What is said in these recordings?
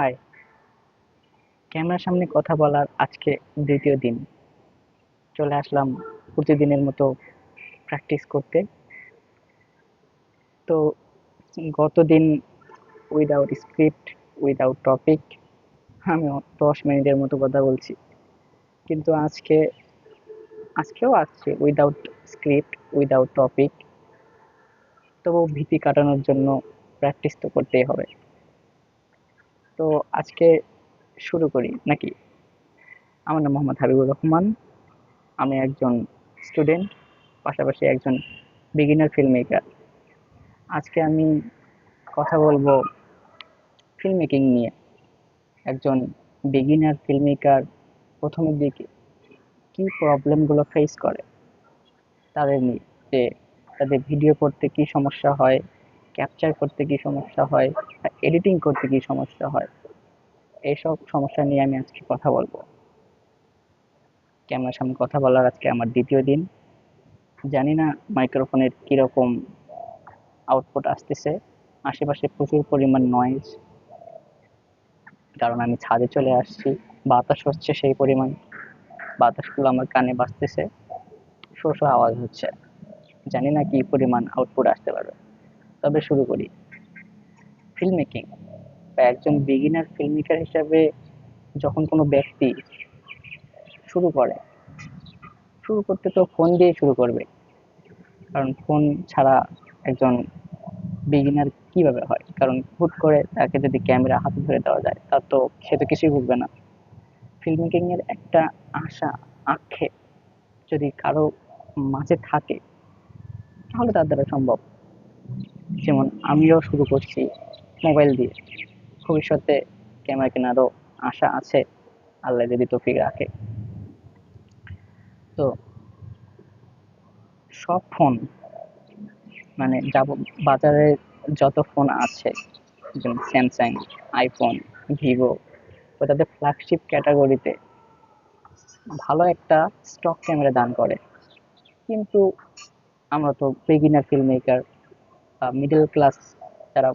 High, ক্যামেরার সামনে কথা বলার আজকে দ্বিতীয় দিন। চলে আসলাম প্রতিদিনের মতো প্র্যাকটিস করতে। তো গতদিন উইদাউট স্ক্রিপ্ট, উইদাউট টপিক আমি 10 মিনিটের মতো কথা বলছি। কিন্তু আজকেও আসছে উইদাউট স্ক্রিপ্ট, উইদাউট টপিক। তবু ভীতি কাটানোর জন্য প্র্যাকটিস তো করতেই হবে। তো আজকে শুরু করি নাকি? আমার নাম মোহাম্মদ হাবিবুর রহমান। আমি একজন স্টুডেন্ট, পাশাপাশি একজন বিগিনার ফিল্ম মেকার। আজকে আমি কথা বলবো ফিল্ম মেকিং নিয়ে। একজন বিগিনার ফিল্ম মেকার প্রথমের দিকে কি প্রবলেমগুলো ফেস করে তাদের নিয়ে, যে তাদের ভিডিও করতে কি সমস্যা হয়, ক্যাপচার করতে কি সমস্যা হয়, এডিটিং করতে কি সমস্যা হয়। এইসব সমস্যা নিয়ে আমি আজকে কথা বলবো। ক্যামেরার সামনে কথা বলার আজকে আমার দ্বিতীয় দিন। জানি না মাইক্রোফোনের কিরকম আউটপুট আসতেছে। আশেপাশে প্রচুর পরিমাণ নয়েজ, কারণ আমি ছাদে চলে আসছি। বাতাস হচ্ছে সেই পরিমাণ, বাতাসগুলো আমার কানে বাজতেছে, শো শো আওয়াজ হচ্ছে। জানি না কি পরিমাণ আউটপুট আসতে পারবে। তবে শুরু করি। ফিল্ম মেকিং বা একজন বিগিনার ফিল্ম মেকার হিসাবে যখন কোনো ব্যক্তি শুরু করে, শুরু করতে তো ফোন দিয়ে শুরু করবে। কারণ ফোন ছাড়া একজন বিগিনার কিভাবে হয়? কারণ হুট করে তাকে যদি ক্যামেরা হাতে ধরে দেওয়া যায়, তার তো সে তো কিছুই বুঝবে না। ফিল্ম মেকিং এর একটা আশা, আক্ষেপ যদি কারো মাঝে থাকে, তাহলে তার দ্বারা সম্ভব। যেমন আমিও শুরু করছি মোবাইল দিয়ে। ভবিষ্যতে ক্যামেরা কেনারও আশা আছে, আল্লাহ যদি তৌফিক রাখে। তো সব ফোন, মানে বাজারে যত ফোন আছে, যেমন স্যামসাং, আইফোন, ভিভো, ও তাদের ফ্ল্যাগশিপ ক্যাটাগরিতে ভালো একটা স্টক ক্যামেরা দান করে। কিন্তু আমরা তো বিগিনার ফিল্ম মেকার বা মিডল ক্লাস, যারা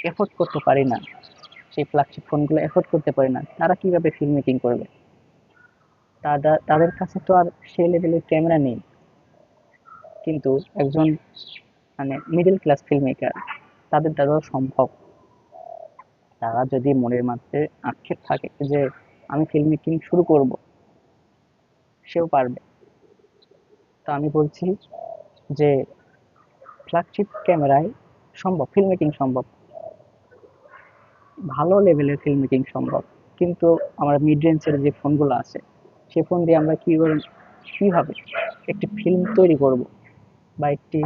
এফোর্ড করতে পারি না, সেই ফ্ল্যাগশিপ ফোনগুলো এফোর্ড করতে পারি না, তারা কিভাবে ফিল্ম মেকিং করবে? তাদের কাছে তো আর সেই লেভেলের ক্যামেরা নেই। কিন্তু একজন মানে মিডল ক্লাস ফিল্ম মেকার, তাদের দ্বারাও সম্ভব। তারা যদি মনের মধ্যে আক্ষেপ থাকে যে আমি ফিল্ম মেকিং শুরু করব, সেও পারবে। তো আমি বলছি যে ফ্ল্যাগশিপ ক্যামেরায় সম্ভব, ফিল্ম মেকিং সম্ভব, ভালো লেভেলের ফিল্ম মেকিং সম্ভব। কিন্তু আমরা মিড রেঞ্জের যে ফোনগুলো আছে, সে ফোন দিয়ে আমরা কিভাবে একটি ফিল্ম তৈরি করব বা একটি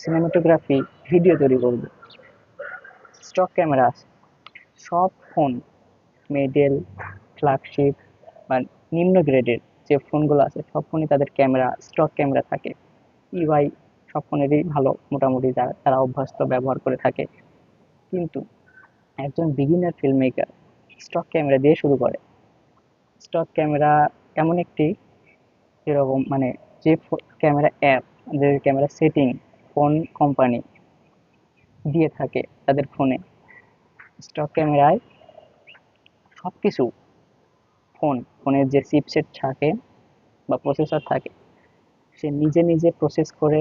সিনেমাটোগ্রাফি ভিডিও তৈরি করব? স্টক ক্যামেরা আছে সব ফোন, মিডল, ফ্ল্যাগশিপ বা নিম্ন গ্রেডের যে ফোনগুলো আছে, সব ফোনে তাদের ক্যামেরা, স্টক ক্যামেরা থাকে। ইউআই সব ফোনেরই ভালো, মোটামুটি যারা তারা অভ্যস্ত ব্যবহার করে থাকে। কিন্তু একজন beginner film maker stock camera দিয়ে শুরু করে। স্টক ক্যামেরা এমন একটি, যেরকম মানে যে ক্যামেরা অ্যাপ, যে ক্যামেরা সেটিং ফোন কোম্পানি দিয়ে থাকে তাদের ফোনে, স্টক ক্যামেরায় সবকিছু ফোনের যে চিপসেট থাকে বা প্রসেসর থাকে, সে নিজে নিজে প্রসেস করে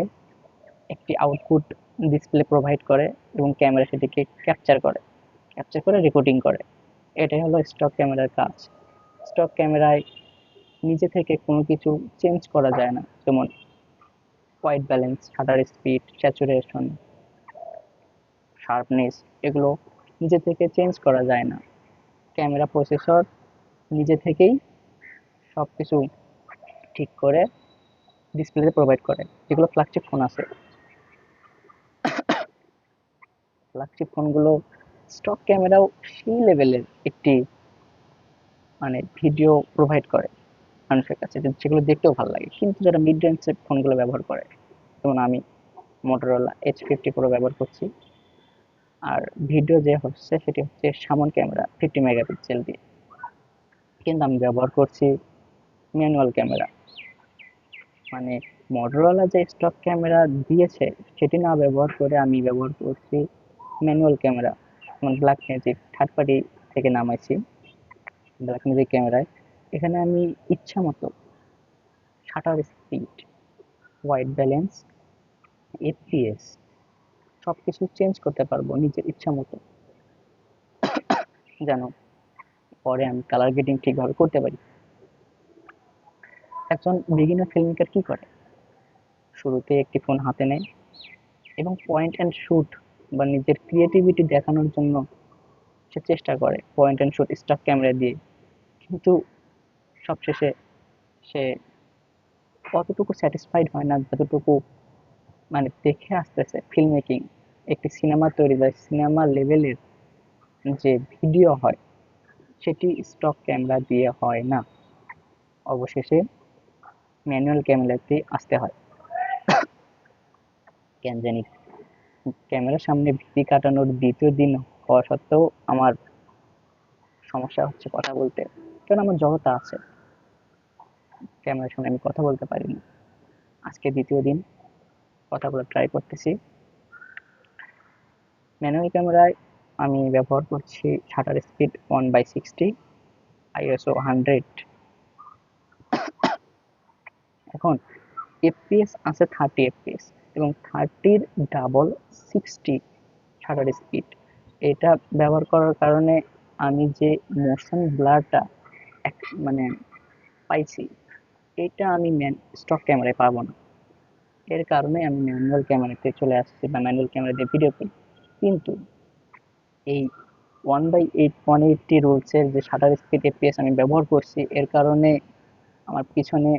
একটি আউটপুট ডিসপ্লে প্রোভাইড করে এবং ক্যামেরা সেটিকে ক্যাপচার করে রেকর্ডিং করে। এটাই হলো স্টক ক্যামেরার কাজ। স্টক ক্যামেরায় নিজে থেকে কোনো কিছু চেঞ্জ করা যায় না, যেমন white balance, shutter speed, saturation, sharpness, এগুলো নিজে থেকে চেঞ্জ করা যায় না। ক্যামেরা প্রসেসর নিজে থেকেই সব কিছু ঠিক করে ডিসপ্লেতে প্রোভাইড করে। যেগুলো ফ্ল্যাগশিপ ফোন আছে, ফ্ল্যাগশিপ ফোনগুলো স্টক ক্যামেরাও সেই লেভেলের একটি মানে ভিডিও প্রোভাইড করে মানুষের কাছে, যেগুলো দেখতেও ভালো লাগে। কিন্তু যারা মিড রেঞ্জের ফোনগুলো ব্যবহার করে, যেমন আমি মোটরোলা H50 Pro ব্যবহার করছি, আর ভিডিও যে হচ্ছে সেটি হচ্ছে সামন ক্যামেরা 50 মেগাপিক্সেল দিয়ে। কিন্তু আমি ব্যবহার করছি ম্যানুয়াল ক্যামেরা। মানে মোটরোলা যে স্টক ক্যামেরা দিয়েছে, সেটি না ব্যবহার করে আমি ব্যবহার করছি manual camera. Black magic third party থেকে নামাইছি ব্ল্যাক ম্যাজিক ক্যামেরায়। এখানে আমি ইচ্ছা মতো shutter speed, white balance, FPS সবকিছু চেঞ্জ করতে পারবো নিজের ইচ্ছা মতো, যেন পরে আমি কালার গ্রেডিং ঠিকভাবে করতে পারি। একজন বিগিনার ফিল্ম মেকার কি করে, শুরুতে একটি ফোন হাতে নেয় এবং পয়েন্ট অ্যান্ড শুট বা নিজের ক্রিয়েটিভিটি দেখানোর জন্য সে চেষ্টা করে point and shoot stock camera দিয়ে। কিন্তু সবশেষে সে অতটুকু স্যাটিসফাইড হয় না যতটুকু মানে দেখে আসতেছে ফিল্ম মেকিং, একটি সিনেমা তৈরি বা সিনেমা লেভেলের যে ভিডিও হয় সেটি স্টক ক্যামেরা দিয়ে হয় না, অবশেষে ম্যানুয়াল ক্যামেরাতে আসতে হয়। কেন জানি ক্যামেরার সামনে ভীতি কাটানোর দ্বিতীয় দিন হওয়া সত্ত্বেও আমার সমস্যা হচ্ছে কথা বলতে, কারণ আমার জড়তা আছে, ক্যামেরার সামনে আমি কথা বলতে পারি না। আজকে দ্বিতীয় দিন কথা বলে ট্রাই করতেছি। ম্যানুয়াল ক্যামেরায় আমি ব্যবহার করছি শাটার স্পিড 1/60, আইএসও 100। এখন এফপিএস আছে 30 এফপিএস এবং 30-র ডাবল 60 শাটার স্পিড। এটা ব্যবহার করার কারণে আমি যে মোশন ব্লারটা মানে পাইছি, এটা আমি স্টক ক্যামেরায় পাবো না। এর কারণে আমি ম্যানুয়াল ক্যামেরাতে চলে আসছি বা ম্যানুয়াল ক্যামেরা দিয়ে ভিডিও করি। কিন্তু এই 1/180 রুলসের যে শাটার স্পিড এফপিএস আমি ব্যবহার করছি, এর কারণে আমার পিছনে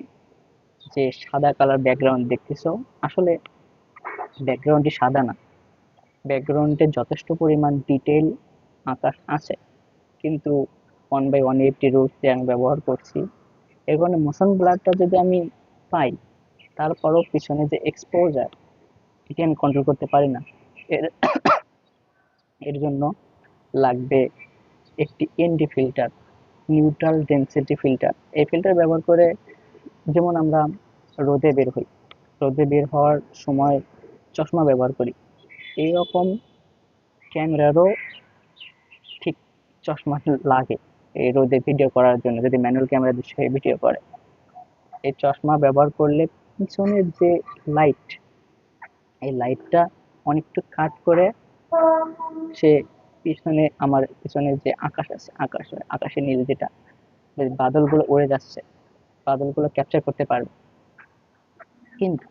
যে সাদা কালার ব্যাকগ্রাউন্ড দেখতেছো, আসলে ব্যাকগ্রাউন্ডটি সাদা না, ব্যাকগ্রাউন্ডে যথেষ্ট পরিমাণ ডিটেল আকাশ আছে, কিন্তু 1/180 রুলস যে আমি ব্যবহার করছি, এর কারণে মোশন ব্লারটা যদি আমি পাই, তারপরও পিছনে যে এক্সপোজার এটি আমি কন্ট্রোল করতে পারি না। এর এর জন্য লাগবে একটি ND filter, neutral density filter. এই ফিল্টার ব্যবহার করে, যেমন আমরা রোদে বের হই, রোদে বের হওয়ার সময় চশমা ব্যবহার করি, এইরকম ক্যামেরারও ঠিক চশমা লাগে এই রোদে ভিডিও করার জন্য, যদি ম্যানুয়াল ক্যামেরা দিয়ে সে ভিডিও করে। এই চশমা ব্যবহার করলে পিছনের যে লাইট, এই লাইটটা অনেকটু কাট করে সে পিছনে, আমার পিছনে যে আকাশ আছে, আকাশের নীল যেটা, বাদলগুলো উড়ে যাচ্ছে, বাদলগুলো ক্যাপচার করতে পারবে। কিন্তু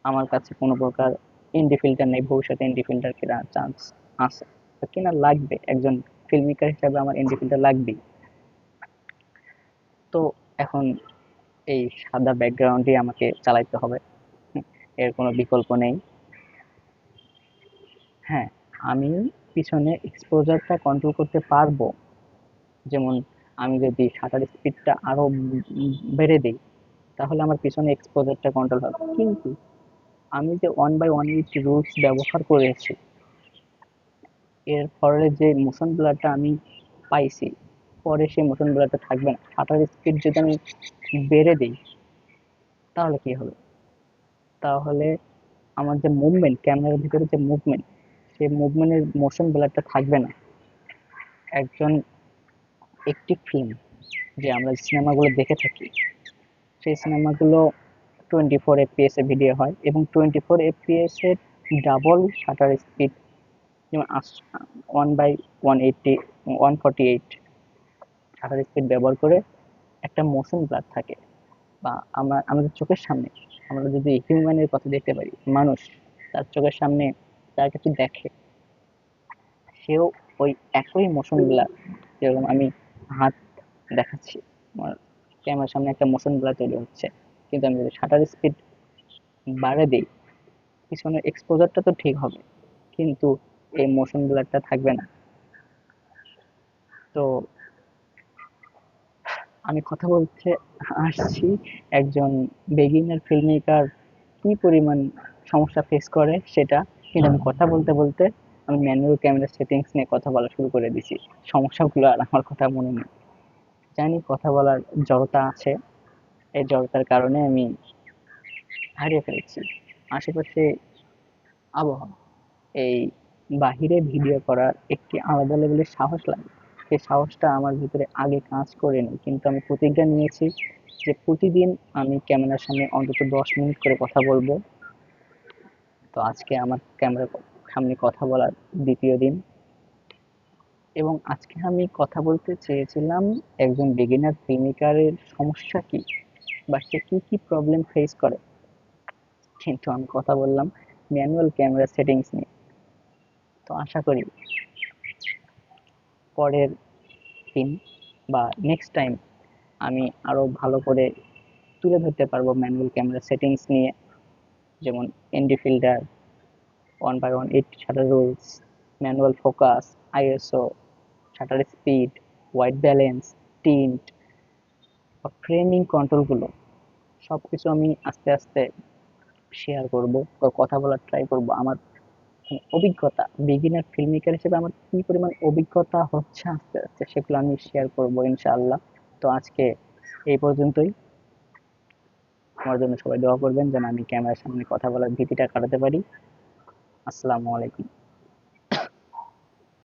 আমার কাছে কোনো প্রকার এনডি ফিল্টার নেই, ভবিষ্যতে এনডি ফিল্টার কেনার চান্স আছে, কেনা লাগবে, একজন ফিল্ম মেকার হিসাবে আমার এনডি ফিল্টার লাগবেই। তো এখন এই সাদা ব্যাকগ্রাউন্ডই আমাকে চালাইতে হবে, এর কোনো বিকল্প নেই। হ্যাঁ, আমি পিছনে এক্সপোজারটা কন্ট্রোল করতে পারবো, যেমন আমি যদি শাটার স্পিডটা আরো বেড়ে দিই, তাহলে আমার পিছনে এক্সপোজারটা কন্ট্রোল হবে। কিন্তু আমি যে 1/180 রুলস ব্যবহার করেছি, এর ফলে যে মোশন ব্লারটা আমি পাইছি, পরে সেই মোশন ব্লারটা থাকবে না। শাটার স্পিড যদি আমি বেড়ে দিই, তাহলে কি হবে, তাহলে আমার যে মুভমেন্ট, ক্যামেরার ভিতরে যে মুভমেন্ট, সেই মুভমেন্টের মোশন ব্লারটা থাকবে না। একজন একটি ফিল্ম, যে আমরা সিনেমাগুলো দেখে থাকি, সেই সিনেমাগুলো 24 FPS এ ভিডিও হয় এবং 24 FPS এর ডাবল শাটার স্পিড, যেমন 1/180, 148 শাটার স্পিড ব্যবহার করে একটা মোশন ব্লার থাকে। বা আমরা আমাদের চোখের সামনে, আমরা যদি হিউম্যানের কথা দেখতে পারি, মানুষ তার চোখের সামনে তার কিছু দেখে, সেও ওই একই মোশন ব্লার, যেরকম আমি হাত দেখাচ্ছি, আমার ক্যামেরার সামনে একটা মোশন ব্লার তৈরি হচ্ছে, কিন্তু আমি যদি শাটার স্পিড বাড়িয়ে দিই, পিছনের এক্সপোজারটা তো ঠিক হবে, কিন্তু এই মোশন ব্লারটা থাকবে না। তো আমি কথা বলতে আসছি একজন বেগিনার ফিল্ম মেকার কি পরিমাণ সমস্যা ফেস করে সেটা, কিন্তু আমি কথা বলতে বলতে আমি ম্যানুয়াল ক্যামেরা সেটিংস নিয়ে কথা বলা শুরু করে দিছি, সমস্যাগুলো আর আমার কথা মনে নেই। জানি কথা বলার জড়তা আছে, এই জড়তার কারণে আমি হারিয়ে ফেলেছি আশেপাশে আবহাওয়া, এই বাহিরে ভিডিও করার একটি আলাদা লেভেলের সাহস লাগে। সেই সাহসটা আমার ভিতরে আগে কাজ করেনি, কিন্তু আমি প্রতিজ্ঞা নিয়েছি যে প্রতিদিন আমি ক্যামেরার সামনে অন্তত 10 মিনিট করে কথা বলবো। তো আজকে আমার ক্যামেরার সামনে কথা বলার দ্বিতীয় দিন, এবং আজকে আমি কথা বলতে চেয়েছিলাম একজন বিগিনার ফিল্মমেকারের সমস্যা কি, বা সে কি কি প্রবলেম ফেস করে, কিন্তু আমি কথা বললাম ম্যানুয়াল ক্যামেরা সেটিংস নিয়ে। তো আশা করি পরের দিন বা নেক্সট টাইম আমি আরো ভালো করে তুলে ধরতে পারবো ম্যানুয়াল ক্যামেরা সেটিংস নিয়ে, যেমন ND filter, 1/1 8 shutter rules, manual focus, ISO, shutter speed, white balance, tint, framing কন্ট্রোলগুলো সবকিছু আমি আস্তে আস্তে শেয়ার করব বা কথা বলার ট্রাই করব। আমার অভিজ্ঞতা বিগিনার ফিল্মমেকার হিসেবে আমার কি পরিমাণ অভিজ্ঞতা হচ্ছে আস্তে আস্তে সেগুলো আমি শেয়ার করব ইনশাআল্লাহ। তো আজকে এই পর্যন্তই। আমার জন্য সবাই দোয়া করবেন যেন আমি ক্যামেরার সামনে কথা বলার ভীতিটা কাটাতে পারি। আসসালামু আলাইকুম।